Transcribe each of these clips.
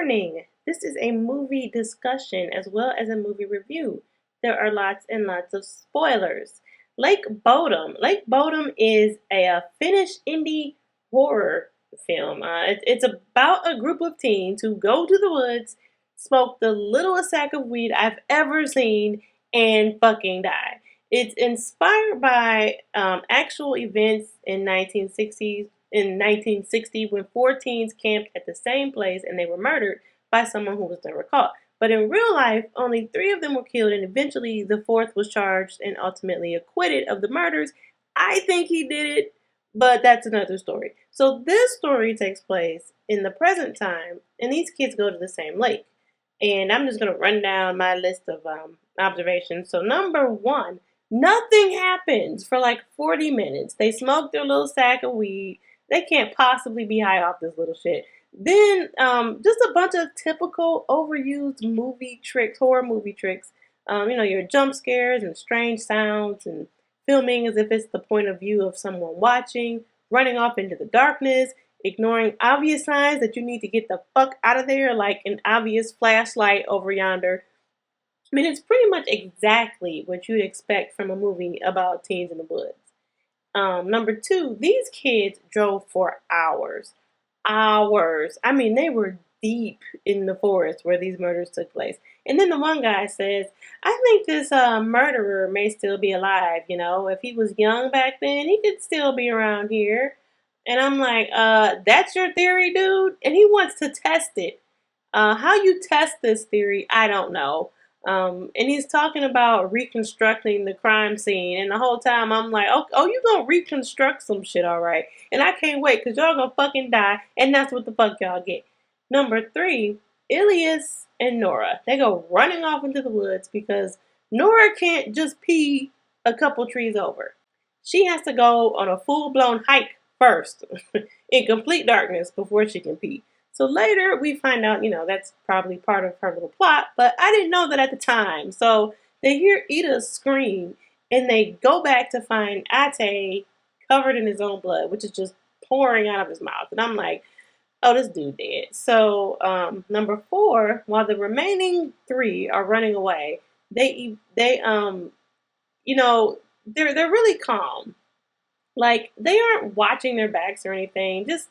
Warning, this is a movie discussion as well as a movie review. There are lots and lots of spoilers. Lake Bodom. Lake Bodom is a Finnish indie horror film. It's about a group of teens who go to the woods, smoke the littlest sack of weed I've ever seen, and fucking die. It's inspired by actual events in 1960 when four teens camped at the same place and they were murdered by someone who was never caught. But in real life, only three of them were killed, and eventually the fourth was charged and ultimately acquitted of the murders. I think he did it, but that's another story. So this story takes place in the present time, and these kids go to the same lake. And I'm just going to run down my list of observations. So, number one, nothing happens for like 40 minutes. They smoke their little sack of weed. They can't possibly be high off this little shit. Then, just a bunch of typical overused movie tricks, horror movie tricks. Your jump scares and strange sounds and filming as if it's the point of view of someone watching, running off into the darkness, ignoring obvious signs that you need to get the fuck out of there, like an obvious flashlight over yonder. I mean, it's pretty much exactly what you'd expect from a movie about teens in the woods. Number two, these kids drove for hours. Hours. I mean, they were deep in the forest where these murders took place. And then the one guy says, I think this murderer may still be alive. If he was young back then, he could still be around here. And I'm like, that's your theory, dude? And he wants to test it. How you test this theory, I don't know. And he's talking about reconstructing the crime scene. And the whole time I'm like, oh, you gonna reconstruct some shit, all right. And I can't wait because y'all gonna fucking die. And that's what the fuck y'all get. Number three, Ilias and Nora. They go running off into the woods because Nora can't just pee a couple trees over. She has to go on a full-blown hike first in complete darkness before she can pee. So later we find out, that's probably part of her little plot, but I didn't know that at the time. So they hear Ida scream and they go back to find Ate covered in his own blood, which is just pouring out of his mouth. And I'm like, oh, this dude dead. So number four, while the remaining three are running away, they're really calm. Like, they aren't watching their backs or anything. Just,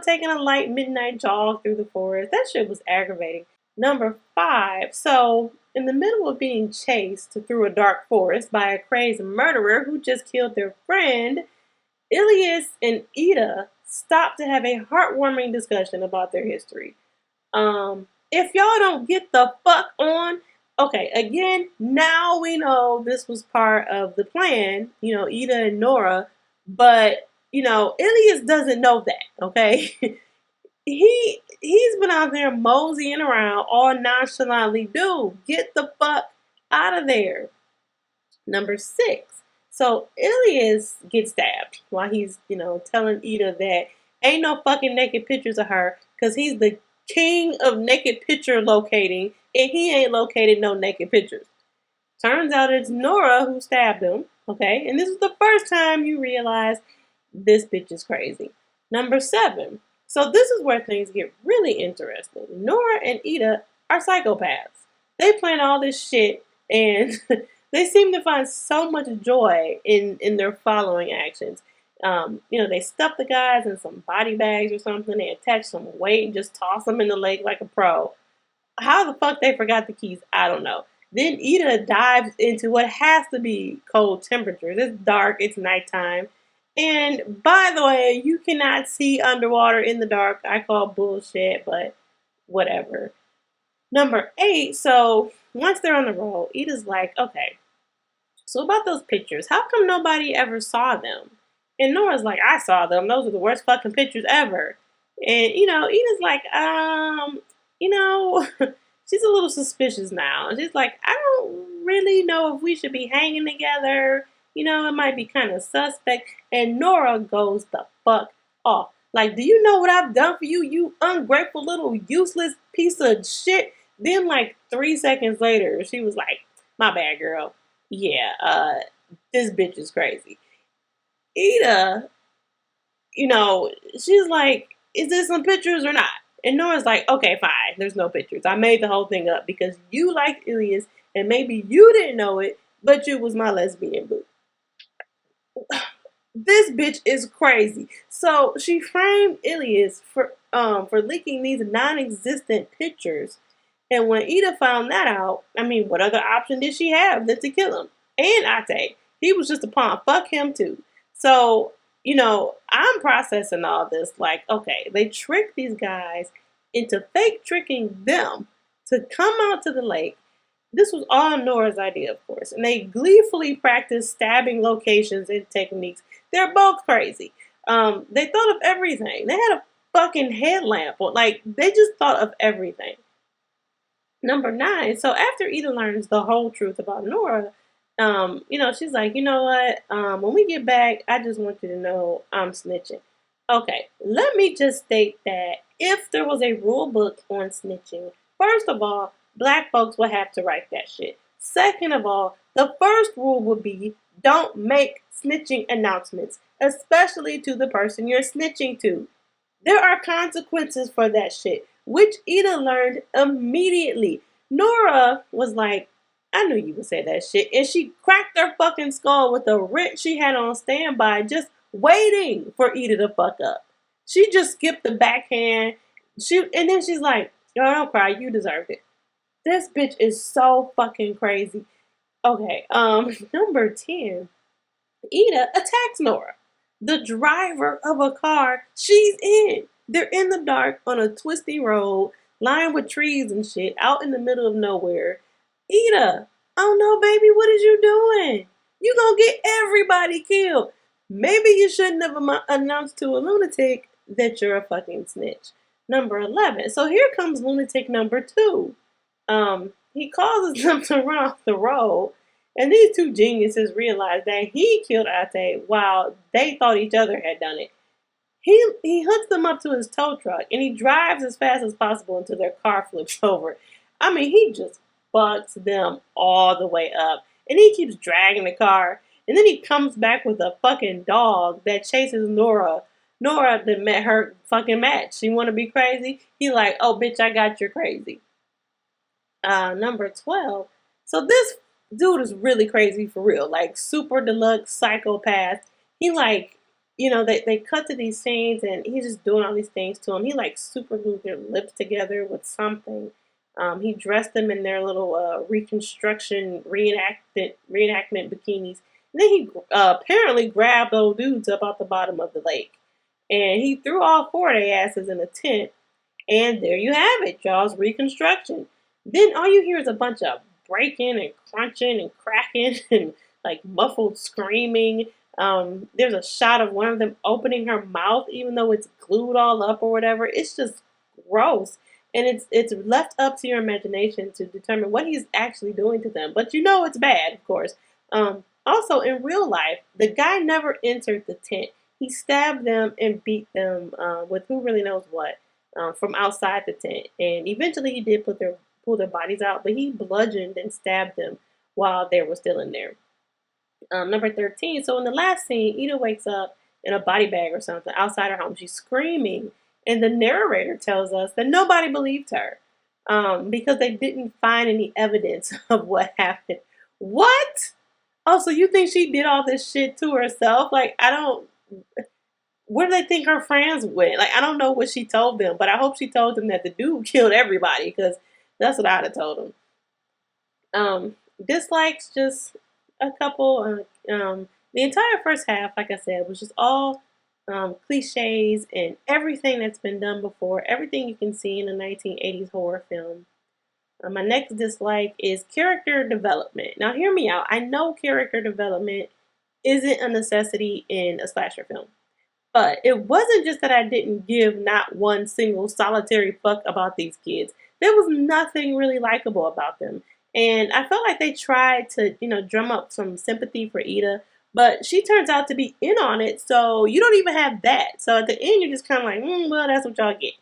taking a light midnight jog through the forest. That shit was aggravating. Number five. So, in the middle of being chased through a dark forest by a crazed murderer who just killed their friend, Ilias and Ida stop to have a heartwarming discussion about their history. If y'all don't get the fuck on, okay, again, now we know this was part of the plan, Ida and Nora, but, Ilias doesn't know that, okay? He's been out there moseying around all nonchalantly. Dude, get the fuck out of there. Number six. So Ilias gets stabbed while he's, telling Ida that ain't no fucking naked pictures of her because he's the king of naked picture locating and he ain't located no naked pictures. Turns out it's Nora who stabbed him, okay? And this is the first time you realize this bitch is crazy. Number seven. So this is where things get really interesting. Nora and Ida are psychopaths. They plan all this shit and they seem to find so much joy in their following actions. They stuff the guys in some body bags or something. They attach some weight and just toss them in the lake like a pro. How the fuck they forgot the keys, I don't know. Then Ida dives into what has to be cold temperatures. It's dark, it's nighttime. And by the way, you cannot see underwater in the dark. I call bullshit, but whatever. Number eight, so once they're on the road, Ida's like, okay, so about those pictures, how come nobody ever saw them? And Nora's like, I saw them. Those are the worst fucking pictures ever. And, Ida's like, she's a little suspicious now. And she's like, I don't really know if we should be hanging together. It might be kind of suspect. And Nora goes the fuck off. Like, do you know what I've done for you, you ungrateful little useless piece of shit? Then, like, 3 seconds later, she was like, my bad, girl. Yeah, this bitch is crazy. Ida, she's like, is this some pictures or not? And Nora's like, okay, fine. There's no pictures. I made the whole thing up because you liked Ilias and maybe you didn't know it, but you was my lesbian boo. This bitch is crazy. So she framed Ilias for leaking these non-existent pictures. And when Ida found that out, I mean, what other option did she have than to kill him? And Ate, he was just a pawn. Fuck him too. So, I'm processing all this like, okay, they tricked these guys into fake tricking them to come out to the lake. This was all Nora's idea, of course, and they gleefully practiced stabbing locations and techniques. They're both crazy. They thought of everything. They had a fucking headlamp. Like, they just thought of everything. Number 9. So after Ida learns the whole truth about Nora, she's like, you know what? When we get back, I just want you to know I'm snitching. Okay, let me just state that if there was a rule book on snitching, first of all, black folks would have to write that shit. Second of all, the first rule would be don't make snitching announcements, especially to the person you're snitching to. There are consequences for that shit, which Ida learned immediately. Nora was like, I knew you would say that shit. And she cracked her fucking skull with a wrench she had on standby, just waiting for Ida to fuck up. She just skipped the backhand. And then she's like, oh, don't cry, you deserved it. This bitch is so fucking crazy. Okay, number 10. Ida attacks Nora. The driver of a car she's in. They're in the dark on a twisty road, lined with trees and shit, out in the middle of nowhere. Ida, oh no, baby, what is you doing? You gonna get everybody killed. Maybe you shouldn't have announced to a lunatic that you're a fucking snitch. Number 11. So here comes lunatic number 2. He causes them to run off the road. And these two geniuses realize that he killed Ate while they thought each other had done it. He hooks them up to his tow truck and he drives as fast as possible until their car flips over. I mean, he just fucks them all the way up. And he keeps dragging the car. And then he comes back with a fucking dog that chases Nora. Nora that met her fucking match. She want to be crazy? He like, oh, bitch, I got your crazy. Number 12. So this dude is really crazy for real. Like, super deluxe psychopath. He like, they cut to these scenes and he's just doing all these things to him. He like super glued their lips together with something. He dressed them in their little reconstruction reenactment bikinis. And then he apparently grabbed those dudes up off the bottom of the lake. And he threw all 4 of their asses in a tent. And there you have it, y'all's reconstruction. Then all you hear is a bunch of breaking and crunching and cracking and like muffled screaming. There's a shot of one of them opening her mouth even though it's glued all up or whatever. It's just gross. And it's left up to your imagination to determine what he's actually doing to them. But it's bad, of course. Also, in real life, the guy never entered the tent. He stabbed them and beat them with who really knows what from outside the tent. And eventually he did pull their bodies out, but he bludgeoned and stabbed them while they were still in there. Number 13. So in the last scene, Ida wakes up in a body bag or something outside her home. She's screaming. And the narrator tells us that nobody believed her because they didn't find any evidence of what happened. What? Oh, so you think she did all this shit to herself? Like, where do they think her friends went? Like, I don't know what she told them, but I hope she told them that the dude killed everybody because that's what I'd have told them. Dislikes, just a couple. The entire first half, like I said, was just all cliches and everything that's been done before, everything you can see in a 1980s horror film. My next dislike is character development. Now, hear me out. I know character development isn't a necessity in a slasher film. But it wasn't just that I didn't give not one single solitary fuck about these kids. There was nothing really likable about them. And I felt like they tried to, drum up some sympathy for Ida. But she turns out to be in on it, so you don't even have that. So at the end, you're just kind of like, well, that's what y'all get.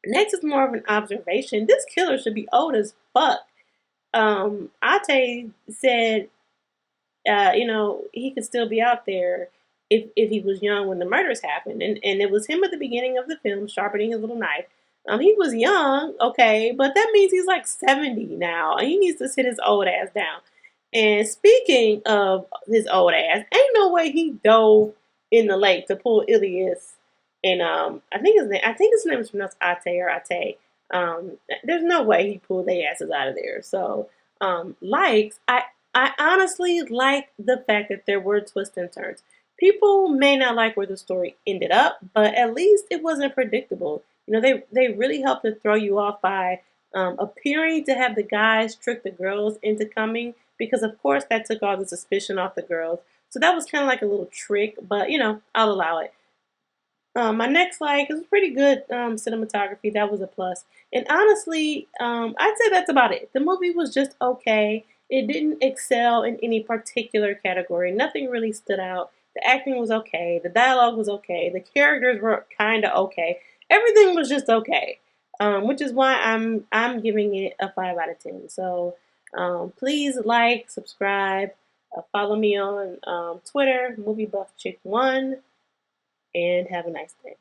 Next is more of an observation. This killer should be old as fuck. Ate said, he could still be out there if he was young when the murders happened, and it was him at the beginning of the film sharpening his little knife. He was young, okay, but that means he's like 70 now, and he needs to sit his old ass down. And speaking of his old ass, ain't no way he dove in the lake to pull Ilias. And I think his name is pronounced Ate or Ate. There's no way he pulled their asses out of there. So, likes, I honestly like the fact that there were twists and turns. People may not like where the story ended up, but at least it wasn't predictable. They really helped to throw you off by appearing to have the guys trick the girls into coming because, of course, that took all the suspicion off the girls. So that was kind of like a little trick, but I'll allow it. My next like is pretty good cinematography. That was a plus. And honestly, I'd say that's about it. The movie was just okay. It didn't excel in any particular category. Nothing really stood out. The acting was okay. The dialogue was okay. The characters were kind of okay. Everything was just okay, which is why I'm giving it a 5 out of 10. So please like, subscribe, follow me on Twitter, MovieBuffChick1, and have a nice day.